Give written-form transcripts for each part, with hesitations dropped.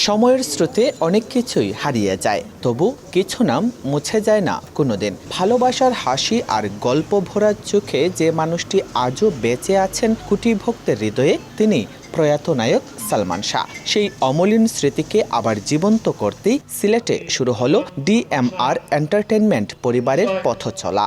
সময়ের স্রোতে অনেক কিছুই হারিয়ে যায়, তবু কিছু নাম মুছে যায় না কোনোদিন। ভালোবাসার হাসি আর গল্প ভরা চোখে যে মানুষটি আজও বেঁচে আছেন কোটি ভক্তের হৃদয়ে, তিনি প্রয়াত নায়ক সালমান শাহ। সেই অমলিন স্মৃতিকে আবার জীবন্ত করতেই সিলেটে শুরু হলো DMR এন্টারটেইনমেন্ট পরিবারের পথ চলা।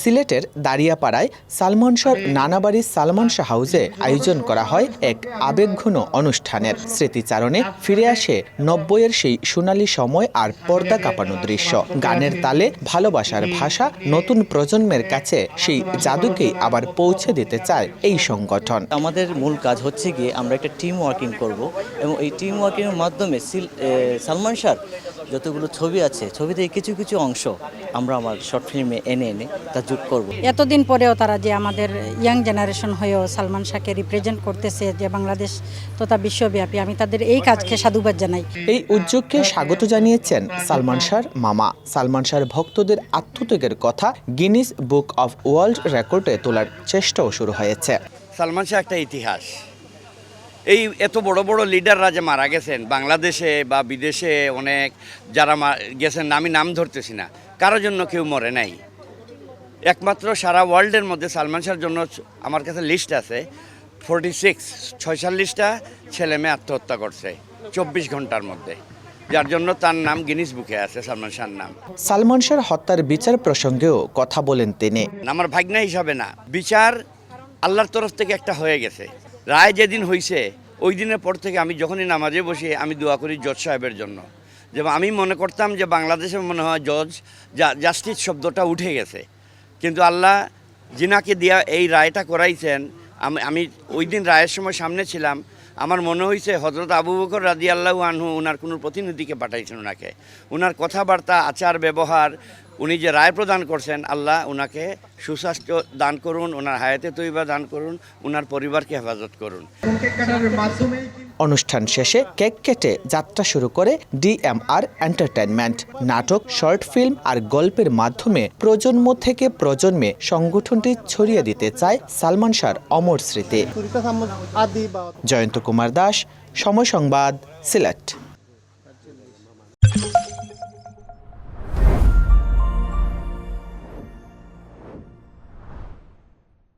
সিলেটের দাঁড়িয়াপাড়ায় সালমান শাহর নানাবাড়ি সালমান শাহ হাউসে আয়োজন করা হয় এক আবেগঘন অনুষ্ঠানের। স্মৃতিচারণে ফিরে আসে 90-এর সেই সোনালী সময় আর পর্দা কাঁপানো দৃশ্য। গানের তালে ভালোবাসার ভাষা নতুন প্রজন্মের কাছে সেই জাদুকেই আবার পৌঁছে দিতে চায় এই সংগঠন। আমাদের মূল কাজ হচ্ছে গিয়ে আমরা একটা টিম ওয়ার্কিং করব এবং এই টিম ওয়ার্কিংয়ের মাধ্যমে সালমান শাহর যতগুলো ছবি আছে, ছবি থেকে কিছু কিছু অংশ আমরা আমার শর্ট ফিল্মে এনে তা যোগ করব। এতদিন পরেও তারা যে আমাদের ইয়াং জেনারেশন হয়েও সালমান শাহকে রিপ্রেজেন্ট করতেছে যে বাংলাদেশ তথা বিশ্বব্যাপী, আমি তাদের এই কাজকে সাধুবাদ জানাই। এই উদ্যোগকে স্বাগত জানিয়েছেন সালমান শাহর মামা। সালমান শাহর ভক্তদের আত্মত্যাগের কথা গিনিস বুক অফ ওয়ার্ল্ড রেকর্ডে তোলার চেষ্টাও শুরু হয়েছে। সালমান শাহ একটা ইতিহাস। এই এত বড় বড় লিডাররা যে মারা গেছেন বাংলাদেশে বা বিদেশে, অনেক যারা গেছেন, আমি নাম ধরতেছি না, কারোর জন্য কেউ মরে নাই। একমাত্র সারা ওয়ার্ল্ডের মধ্যে সালমান শাহর জন্য আমার কাছে লিস্ট আছে 46টা ছেলে মেয়ে আত্মহত্যা করছে 24 ঘন্টার মধ্যে, যার জন্য তার নাম গিনিস বুকে আছে, সালমান শাহর নাম। সালমান শাহর হত্যার বিচার প্রসঙ্গেও কথা বলেন তিনি। আমার ভাগনা হিসাবে না, বিচার আল্লাহর তরফ থেকে একটা হয়ে গেছে। রায় যেদিন হয়েছে ওই দিনের পর থেকে আমি যখনই নামাজে বসি আমি দোয়া করি জজ সাহেবের জন্য। যে আমি মনে করতাম যে বাংলাদেশে মনে হয় জাস্টিস শব্দটা উঠে গেছে, কিন্তু আল্লাহ জিনাকে দিয়া এই রায়টা করাইছেন। আমি ওই দিন রায়ের সময় সামনে ছিলাম, আমার মনে হয়েছে হযরত আবু বকর রাদিয়াল্লাহু আনহু ওনার কোনো প্রতিনিধিকে পাঠাইছেন ওনাকে। ওনার কথাবার্তা, আচার ব্যবহার, উনি যে রায় প্রদান করছেন, আল্লাহ ওনাকে সুস্বাস্থ্য দান করুন, ওনার হায়াতে তৈবা দান করুন, ওনার পরিবারকে হেফাজত করুন। অনুষ্ঠান শেষে কেক কেটে যাত্রা শুরু করে DMR এন্টারটেইনমেন্ট। নাটক, শর্ট ফিল্ম আর গল্পের মাধ্যমে প্রজন্ম থেকে প্রজন্মে সংগঠনটি ছড়িয়ে দিতে চায় সালমান শাহর অমর স্মৃতি। জয়ন্ত কুমার দাস, সময় সংবাদ, সিলেট।